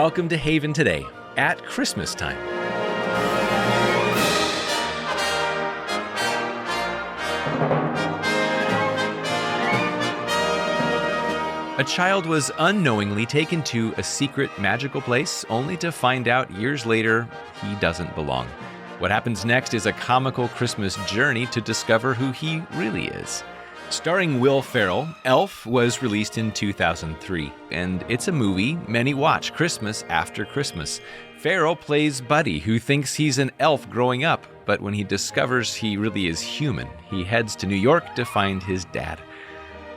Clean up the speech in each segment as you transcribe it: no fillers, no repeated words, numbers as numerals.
Welcome to Haven Today at Christmas time. A child was unknowingly taken to a secret magical place only to find out years later he doesn't belong. What happens next is a comical Christmas journey to discover who he really is. Starring Will Ferrell, Elf was released in 2003, and it's a movie many watch Christmas after Christmas. Ferrell plays Buddy, who thinks he's an elf growing up, but when he discovers he really is human, he heads to New York to find his dad.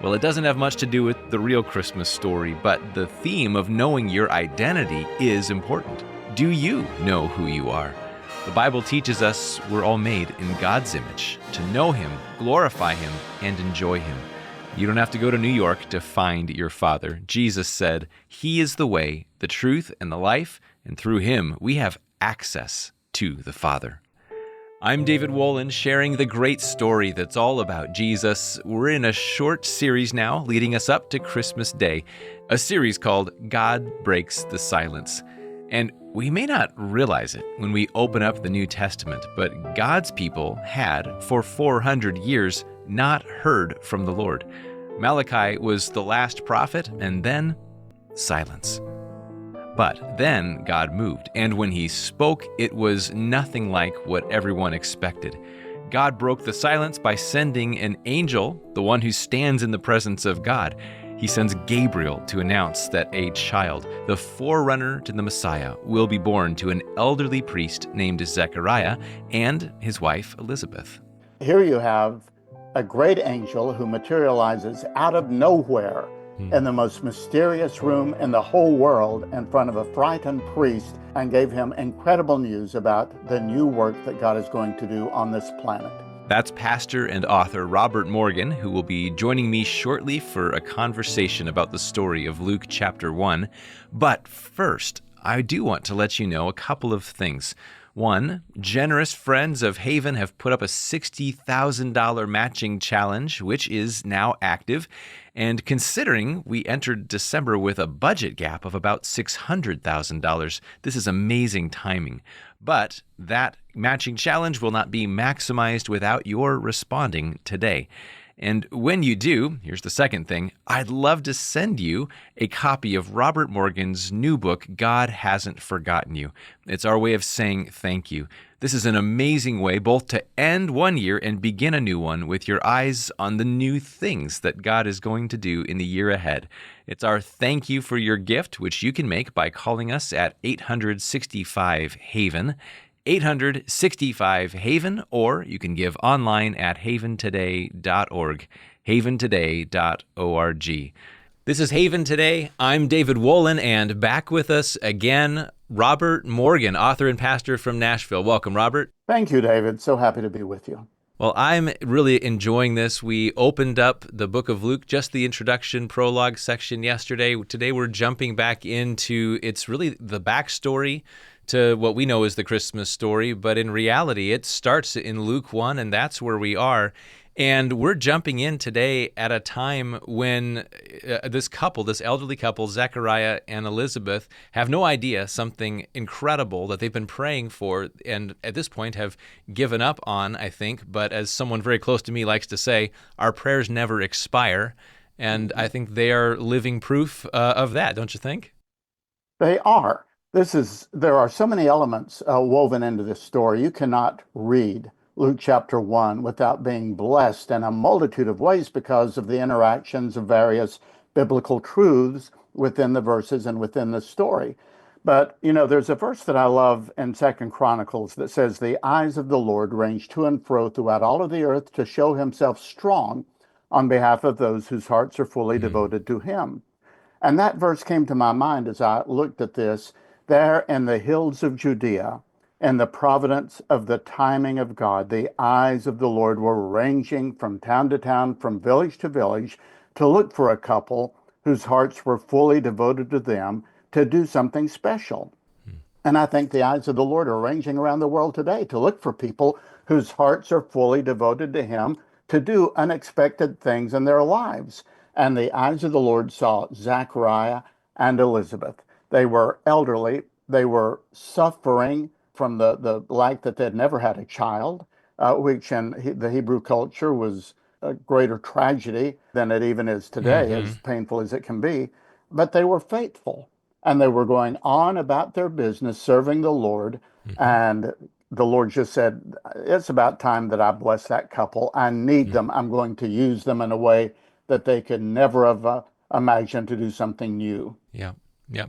Well, it doesn't have much to do with the real Christmas story, but the theme of knowing your identity is important. Do you know who you are? The Bible teaches us we're all made in God's image, to know Him, glorify Him, and enjoy Him. You don't have to go to New York to find your Father. Jesus said, He is the way, the truth, and the life, and through Him we have access to the Father. I'm David Wollen, sharing the great story that's all about Jesus. We're in a short series now, leading us up to Christmas Day, a series called God Breaks the Silence. And we may not realize it when we open up the New Testament, but God's people had, for 400 years, not heard from the Lord. Malachi was the last prophet, and then silence. But then God moved, and when He spoke, it was nothing like what everyone expected. God broke the silence by sending an angel, the one who stands in the presence of God. He sends Gabriel to announce that a child, the forerunner to the Messiah, will be born to an elderly priest named Zechariah and his wife Elizabeth. Here you have a great angel who materializes out of nowhere in the most mysterious room in the whole world in front of a frightened priest and gave him incredible news about the new work that God is going to do on this planet. That's pastor and author Robert Morgan, who will be joining me shortly for a conversation about the story of Luke chapter 1. But first, I do want to let you know a couple of things. One, generous friends of Haven have put up a $60,000 matching challenge, which is now active. And considering we entered December with a budget gap of about $600,000, this is amazing timing. But that matching challenge will not be maximized without your responding today. And when you do, here's the second thing, I'd love to send you a copy of Robert Morgan's new book, God Hasn't Forgotten You. It's our way of saying thank you. This is an amazing way both to end one year and begin a new one with your eyes on the new things that God is going to do in the year ahead. It's our thank you for your gift, which you can make by calling us at 865-HAVEN, 865-HAVEN, or you can give online at haventoday.org, haventoday.org. This is Haven Today. I'm David Wollen, and back with us again, Robert Morgan, author and pastor from Nashville. Welcome, Robert. Thank you, David. So happy to be with you. Well, I'm really enjoying this. We opened up the book of Luke, just the introduction prologue section yesterday. Today we're jumping back into, it's really the backstory to what we know is the Christmas story, but in reality, it starts in Luke 1, and that's where we are. And we're jumping in today at a time when this elderly couple, Zechariah and Elizabeth, have no idea something incredible that they've been praying for and at this point have given up on, I think. But as someone very close to me likes to say, our prayers never expire. And I think they are living proof of that, don't you think? They are. There are so many elements woven into this story. You cannot read Luke chapter 1 without being blessed in a multitude of ways because of the interactions of various biblical truths within the verses and within the story. But, there's a verse that I love in 2 Chronicles that says, the eyes of the Lord range to and fro throughout all of the earth to show Himself strong on behalf of those whose hearts are fully devoted to Him. And that verse came to my mind as I looked at this. There in the hills of Judea, in the providence of the timing of God, the eyes of the Lord were ranging from town to town, from village to village, to look for a couple whose hearts were fully devoted to them to do something special. And I think the eyes of the Lord are ranging around the world today to look for people whose hearts are fully devoted to Him to do unexpected things in their lives. And the eyes of the Lord saw Zechariah and Elizabeth. They were elderly. They were suffering from the lack that they'd never had a child, which in the Hebrew culture was a greater tragedy than it even is today, Mm-hmm. as painful as it can be. But they were faithful and they were going on about their business, serving the Lord. Mm-hmm. And the Lord just said, it's about time that I bless that couple. I need them. I'm going to use them in a way that they could never have imagined to do something new. Yeah. Yeah.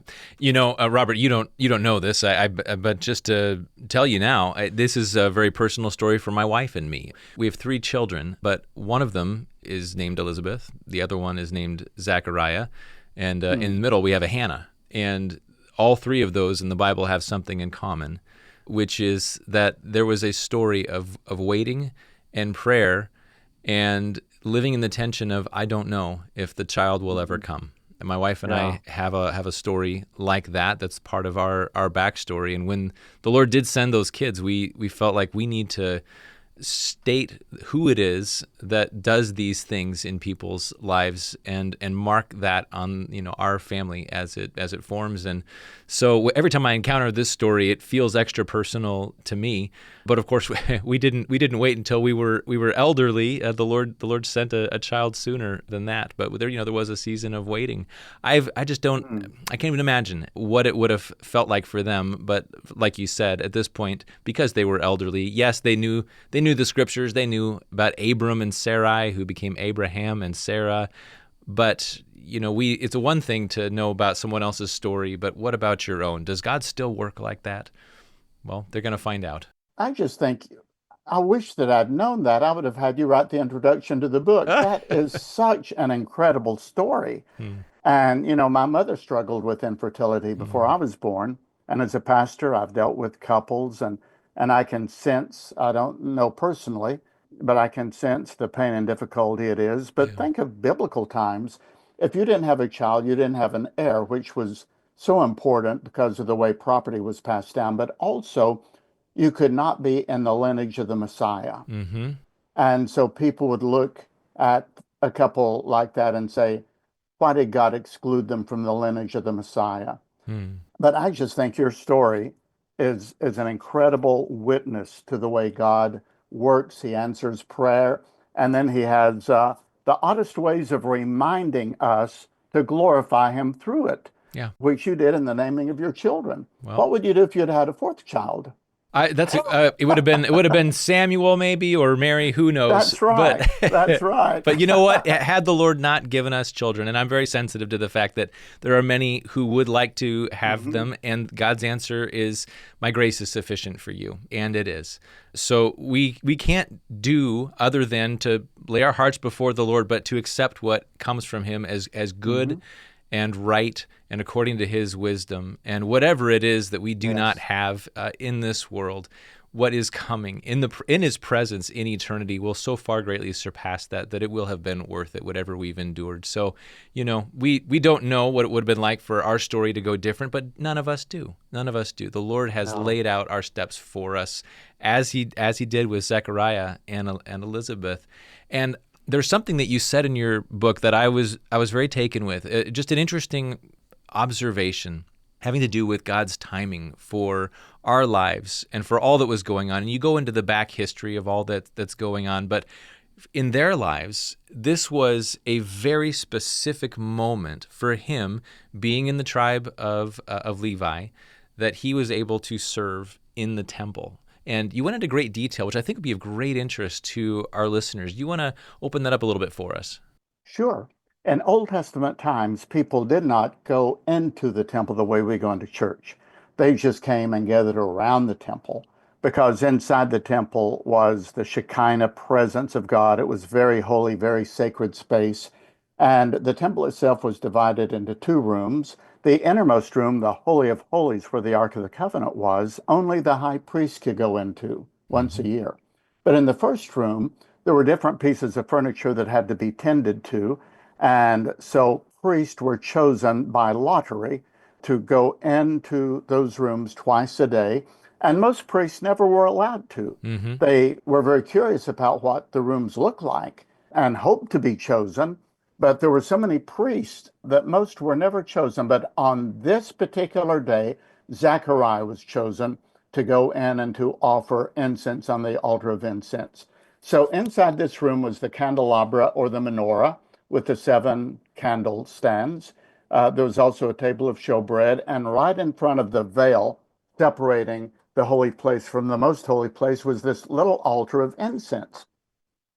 Robert, you don't know this, but just to tell you now, this is a very personal story for my wife and me. We have 3 children, but one of them is named Elizabeth. The other one is named Zechariah. And in the middle, we have a Hannah. And all 3 of those in the Bible have something in common, which is that there was a story of waiting and prayer and living in the tension of, I don't know if the child will ever come. And my wife and Yeah. I have a story like that. That's part of our backstory. And when the Lord did send those kids, we felt like we need to state who it is that does these things in people's lives and mark that on our family as it forms. And so every time I encounter this story, it feels extra personal to me. But of course, we didn't wait until we were elderly. The Lord sent a child sooner than that. But there was a season of waiting. I can't even imagine what it would have felt like for them. But like you said, at this point, because they were elderly, yes, they knew the scriptures. They knew about Abram and Sarai, who became Abraham and Sarah. But it's a one thing to know about someone else's story, but what about your own? Does God still work like that? Well, they're going to find out. I just think I wish that I'd known that. I would have had you write the introduction to the book. That is such an incredible story. Hmm. And, my mother struggled with infertility before Hmm. I was born. And as a pastor, I've dealt with couples and I can sense, I don't know personally, but I can sense the pain and difficulty it is. But Yeah. think of biblical times. If you didn't have a child, you didn't have an heir, which was so important because of the way property was passed down, but also you could not be in the lineage of the Messiah. Mm-hmm. And so people would look at a couple like that and say, why did God exclude them from the lineage of the Messiah? Hmm. But I just think your story is an incredible witness to the way God works. He answers prayer, and then he has the oddest ways of reminding us to glorify him through it, Yeah. which you did in the naming of your children. Well, What would you do if you had had a fourth child? it would have been Samuel maybe or Mary, who knows? That's But right. That's right. but you know what? Had the Lord not given us children, and I'm very sensitive to the fact that there are many who would like to have Mhm. them, and God's answer is, "My grace is sufficient for you," and it is. So we can't do other than to lay our hearts before the Lord, but to accept what comes from Him as good Mhm. and right and according to His wisdom, and whatever it is that we do not Yes. have in this world, what is coming in His presence in eternity will so far greatly surpass that it will have been worth it, whatever we've endured. So, we don't know what it would have been like for our story to go different, but none of us do. None of us do. The Lord has No. laid out our steps for us, as He did with Zechariah and Elizabeth, and there's something that you said in your book that I was very taken with. Just an interesting observation having to do with God's timing for our lives and for all that was going on. And you go into the back history of all that's going on, but in their lives, this was a very specific moment for him being in the tribe of Levi, that he was able to serve in the temple. And you went into great detail, which I think would be of great interest to our listeners. Do you want to open that up a little bit for us? Sure. In Old Testament times, people did not go into the temple the way we go into church. They just came and gathered around the temple because inside the temple was the Shekinah presence of God. It was very holy, very sacred space. And the temple itself was divided into 2 rooms. The innermost room, the Holy of Holies, where the Ark of the Covenant was, only the high priest could go into once Mm-hmm. a year. But in the first room, there were different pieces of furniture that had to be tended to. And so priests were chosen by lottery to go into those rooms twice a day. And most priests never were allowed to. Mm-hmm. They were very curious about what the rooms looked like and hoped to be chosen, But there were so many priests that most were never chosen. But on this particular day, Zechariah was chosen to go in and to offer incense on the altar of incense. So inside this room was the candelabra or the menorah with the seven candle stands. There was also a table of showbread, and right in front of the veil separating the holy place from the most holy place was this little altar of incense.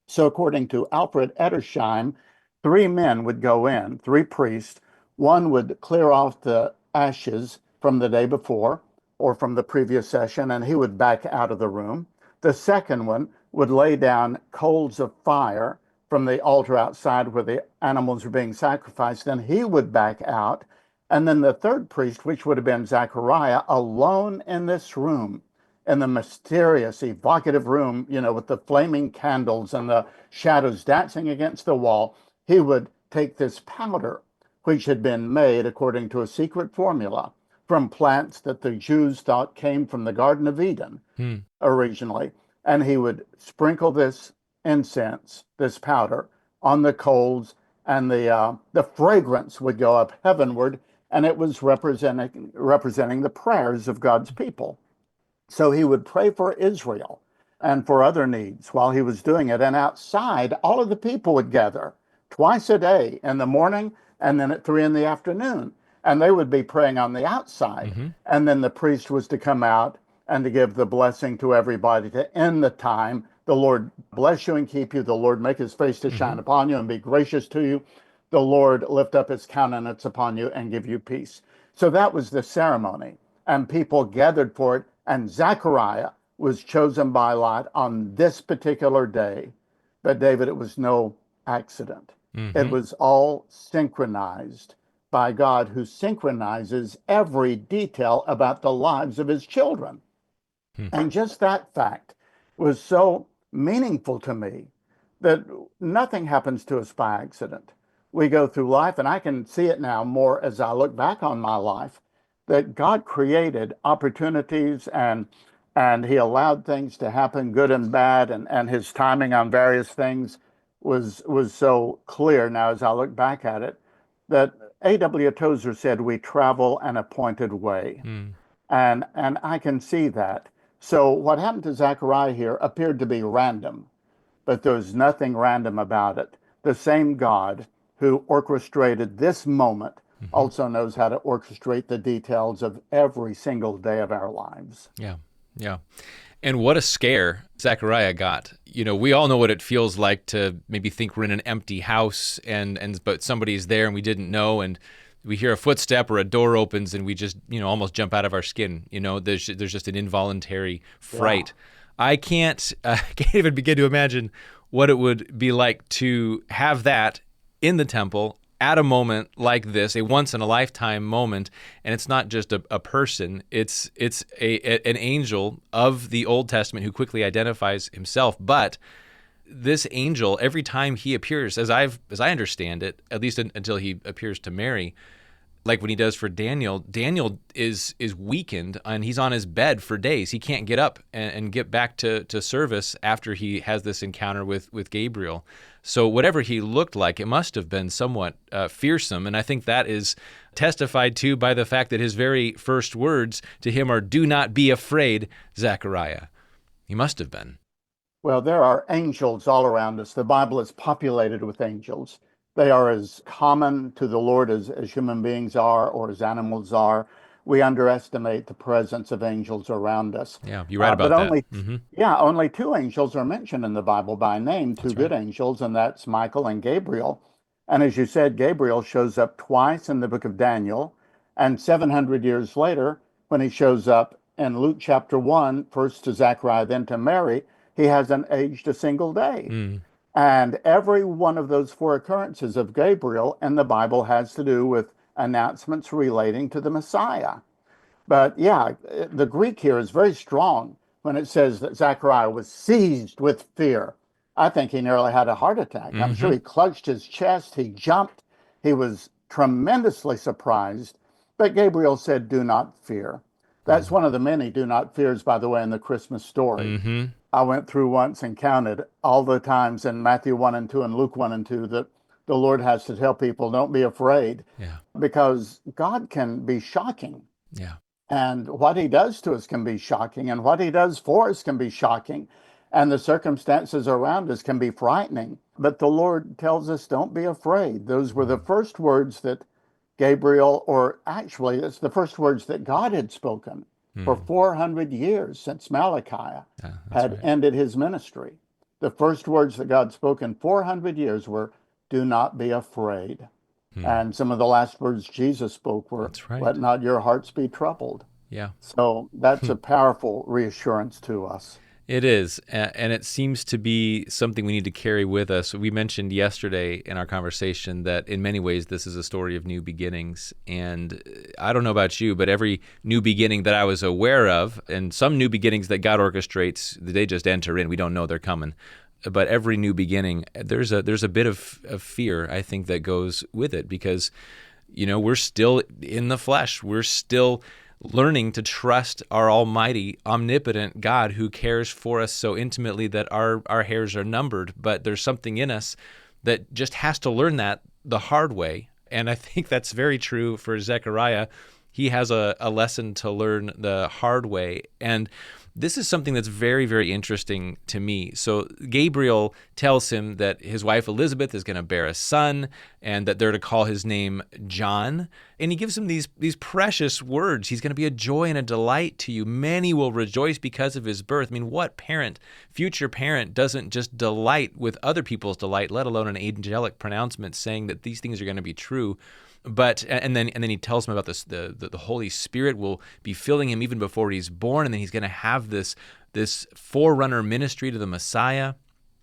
So, according to Alfred Edersheim, three men would go in, three priests. One would clear off the ashes from the day before or from the previous session, and he would back out of the room. The second one would lay down coals of fire from the altar outside where the animals were being sacrificed, then he would back out. And then the third priest, which would have been Zechariah, alone in this room, in the mysterious, evocative room, with the flaming candles and the shadows dancing against the wall, he would take this powder, which had been made according to a secret formula from plants that the Jews thought came from the Garden of Eden originally. And he would sprinkle this incense, this powder, on the coals, and the fragrance would go up heavenward, and it was representing the prayers of God's people. So he would pray for Israel and for other needs while he was doing it. And outside, all of the people would gather twice a day, in the morning and then at 3 in the afternoon. And they would be praying on the outside. And then the priest was to come out and to give the blessing to everybody to end the time. The Lord bless you and keep you. The Lord make his face to shine upon you and be gracious to you. The Lord lift up his countenance upon you and give you peace. So that was the ceremony. And people gathered for it. And Zechariah was chosen by Lot on this particular day. But David, it was no accident. It was all synchronized by God, who synchronizes every detail about the lives of his children. And just that fact was so meaningful to me that nothing happens to us by accident. We go through life, and I can see it now more as I look back on my life, that God created opportunities and he allowed things to happen, good and bad, and his timing on various things was so clear now as I look back at it, that A.W. Tozer said, we travel an appointed way. And I can see that. So what happened to Zechariah here appeared to be random, but there's nothing random about it. The same God who orchestrated this moment also knows how to orchestrate the details of every single day of our lives. Yeah, yeah. And what a scare Zechariah got. We all know what it feels like to maybe think we're in an empty house but somebody's there and we didn't know, and we hear a footstep or a door opens and we just, almost jump out of our skin. There's just an involuntary fright. Yeah. I can't even begin to imagine what it would be like to have that in the temple at a moment like this, a once-in-a-lifetime moment, and it's not just a person, it's an angel of the Old Testament who quickly identifies himself. But this angel, every time he appears, as I understand it, at least until he appears to Mary, like when he does for Daniel, Daniel is weakened and he's on his bed for days. He can't get up and get back to service after he has this encounter with Gabriel. So whatever he looked like, it must have been somewhat fearsome. And I think that is testified to by the fact that his very first words to him are, "Do not be afraid, Zechariah." He must have been. Well, there are angels all around us. The Bible is populated with angels. They are as common to the Lord as human beings are or as animals are. We underestimate the presence of angels around us. Yeah, you're right about that. Only two angels are mentioned in the Bible by name, two good angels, and that's Michael and Gabriel. And as you said, Gabriel shows up twice in the book of Daniel, and 700 years later, when he shows up in Luke chapter 1, first to Zechariah, then to Mary, he hasn't aged a single day. And every one of those four occurrences of Gabriel in the Bible has to do with announcements relating to the Messiah. But yeah, the Greek here is very strong when it says that Zechariah was seized with fear. I think he nearly had a heart attack. I'm sure he clutched his chest, he jumped, he was tremendously surprised. But Gabriel said, "Do not fear." That's one of the many do not fears, by the way, in the Christmas story. I went through once and counted all the times in Matthew 1 and 2 and Luke 1 and 2 that the Lord has to tell people, don't be afraid, Yeah. because God can be shocking. Yeah. And what he does to us can be shocking, and what he does for us can be shocking, and the circumstances around us can be frightening. But the Lord tells us, don't be afraid. Those were the first words that Gabriel, or actually, it's the first words that God had spoken for 400 years since Malachi Yeah, that's had right. ended his ministry. The first words that God spoke in 400 years were, do not be afraid. And some of the last words Jesus spoke were, That's right. let not your hearts be troubled. Yeah. So that's a powerful reassurance to us. It is, and it seems to be something we need to carry with us. We mentioned yesterday in our conversation that in many ways this is a story of new beginnings. And I don't know about you, but every new beginning that I was aware of, and some new beginnings that God orchestrates, they just enter in. We don't know they're coming. But every new beginning, there's a bit of fear, I think, that goes with it because, we're still in the flesh. We're still learning to trust our almighty, omnipotent God who cares for us so intimately that our hairs are numbered. But there's something in us that just has to learn that the hard way. And I think that's very true for Zechariah. He has a lesson to learn the hard way. And this is something that's very, very interesting to me. So Gabriel tells him that his wife Elizabeth is going to bear a son and that they're to call his name John. And he gives him these precious words. He's going to be a joy and a delight to you. Many will rejoice because of his birth. I mean, what parent, future parent, doesn't just delight with other people's delight, let alone an angelic pronouncement saying that these things are going to be true? But and then he tells him about this. The Holy Spirit will be filling him even before he's born, and then he's going to have this forerunner ministry to the Messiah.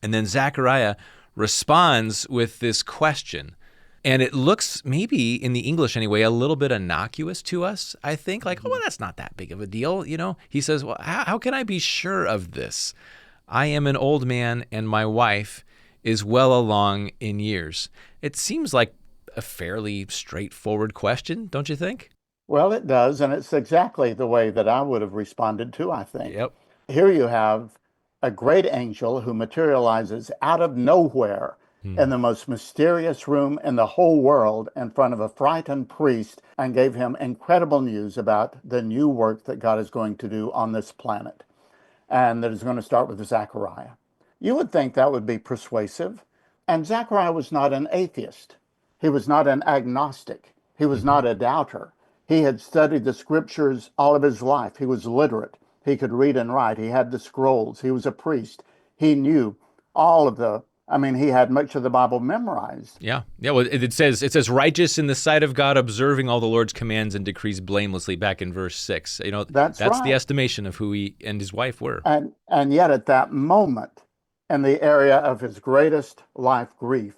And then Zechariah responds with this question, and it looks, maybe in the English anyway, a little bit innocuous to us. I think like, oh, well, that's not that big of a deal, He says, well, how can I be sure of this? I am an old man, and my wife is well along in years. It seems like a fairly straightforward question, don't you think? Well, it does, and it's exactly the way that I would have responded to, I think. Yep. Here you have a great angel who materializes out of nowhere in the most mysterious room in the whole world in front of a frightened priest and gave him incredible news about the new work that God is going to do on this planet, and that is going to start with Zechariah. You would think that would be persuasive. And Zechariah was not an atheist. He was not an agnostic. He was not a doubter. He had studied the scriptures all of his life. He was literate. He could read and write. He had the scrolls. He was a priest. He knew he had much of the Bible memorized. Yeah. Well, it says righteous in the sight of God, observing all the Lord's commands and decrees blamelessly, back in verse 6. That's right. The estimation of who he and his wife were. And yet at that moment, in the area of his greatest life grief,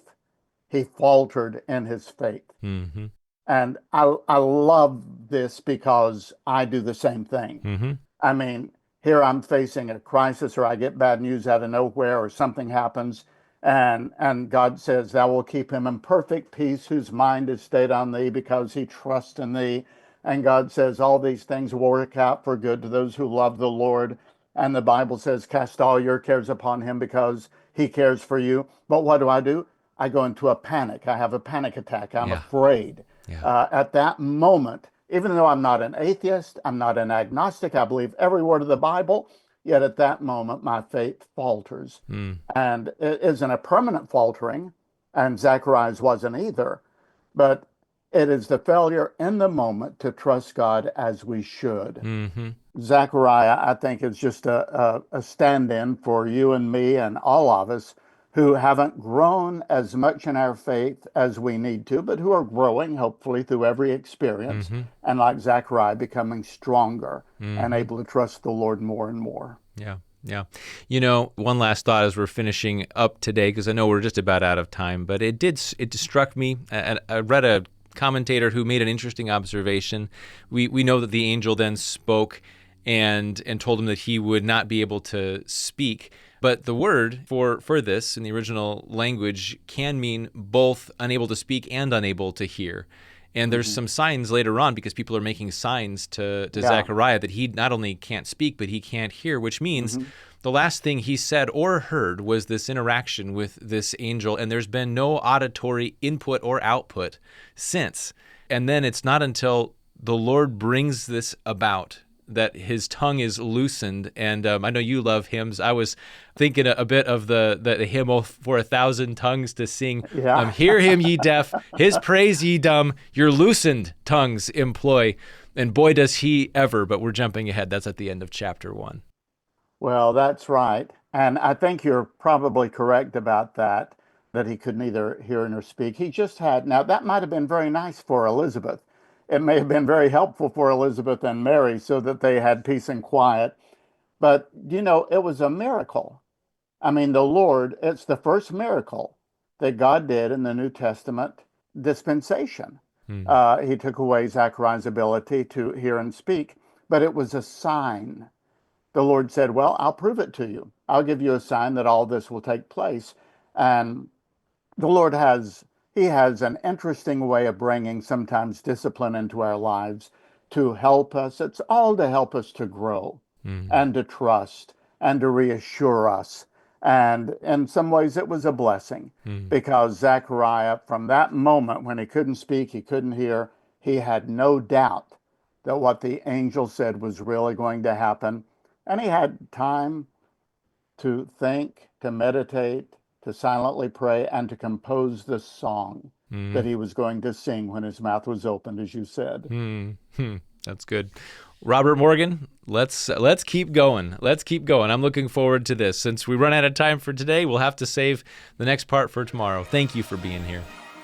he faltered in his faith. Mm-hmm. And I love this because I do the same thing. Mm-hmm. I mean, here I'm facing a crisis, or I get bad news out of nowhere, or something happens, and God says, thou will keep him in perfect peace whose mind is stayed on thee because he trusts in thee. And God says all these things will work out for good to those who love the Lord. And the Bible says, cast all your cares upon him because he cares for you. But what do? I go into a panic. I have a panic attack. I'm afraid. Yeah. At that moment, even though I'm not an atheist, I'm not an agnostic, I believe every word of the Bible, yet at that moment my faith falters. And it isn't a permanent faltering, and Zacharias wasn't either, but it is the failure in the moment to trust God as we should. Mm-hmm. Zechariah, I think, is just a stand-in for you and me and all of us who haven't grown as much in our faith as we need to, but who are growing, hopefully, through every experience, and like Zechariah, becoming stronger and able to trust the Lord more and more. Yeah. Yeah. One last thought as we're finishing up today, because I know we're just about out of time, but it struck me. I read a commentator who made an interesting observation. We know that the angel then spoke and told him that he would not be able to speak. But the word for this in the original language can mean both unable to speak and unable to hear. And there's some signs later on, because people are making signs to Zechariah that he not only can't speak, but he can't hear, which means The last thing he said or heard was this interaction with this angel, and there's been no auditory input or output since. And then it's not until the Lord brings this about that his tongue is loosened. And I know you love hymns. I was thinking a bit of the hymn for 1,000 tongues to sing. Yeah. Hear him, ye deaf, his praise, ye dumb, your loosened tongues employ. And boy, does he ever, but we're jumping ahead. That's at the end of chapter 1. Well, that's right. And I think you're probably correct about that he could neither hear nor speak. He just had, now that might have been very nice for Elizabeth. It may have been very helpful for Elizabeth and Mary so that they had peace and quiet. But, it was a miracle. I mean, the Lord, it's the first miracle that God did in the New Testament dispensation. He took away Zechariah's ability to hear and speak, but it was a sign. The Lord said, well, I'll prove it to you. I'll give you a sign that all this will take place. And the Lord he has an interesting way of bringing sometimes discipline into our lives to help us. It's all to help us to grow and to trust and to reassure us. And in some ways it was a blessing because Zechariah, from that moment when he couldn't speak, he couldn't hear, he had no doubt that what the angel said was really going to happen. And he had time to think, to meditate, to silently pray, and to compose the song that he was going to sing when his mouth was opened, as you said. That's good. Robert Morgan, let's keep going. Let's keep going. I'm looking forward to this. Since we run out of time for today, we'll have to save the next part for tomorrow. Thank you for being here.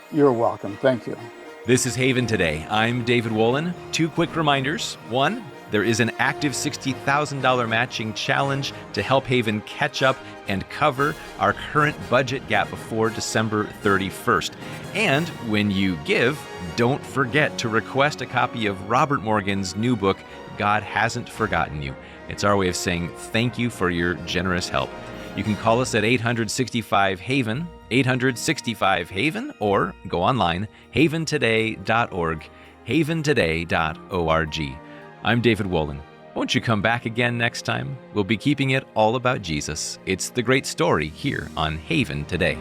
You're welcome. Thank you. This is Haven Today. I'm David Wollen. 2 quick reminders. 1, there is an active $60,000 matching challenge to help Haven catch up and cover our current budget gap before December 31st. And when you give, don't forget to request a copy of Robert Morgan's new book, God Hasn't Forgotten You. It's our way of saying thank you for your generous help. You can call us at 865-HAVEN, 865-HAVEN, or go online, haventoday.org, haventoday.org. I'm David Wollen. Won't you come back again next time? We'll be keeping it all about Jesus. It's the great story here on Haven Today.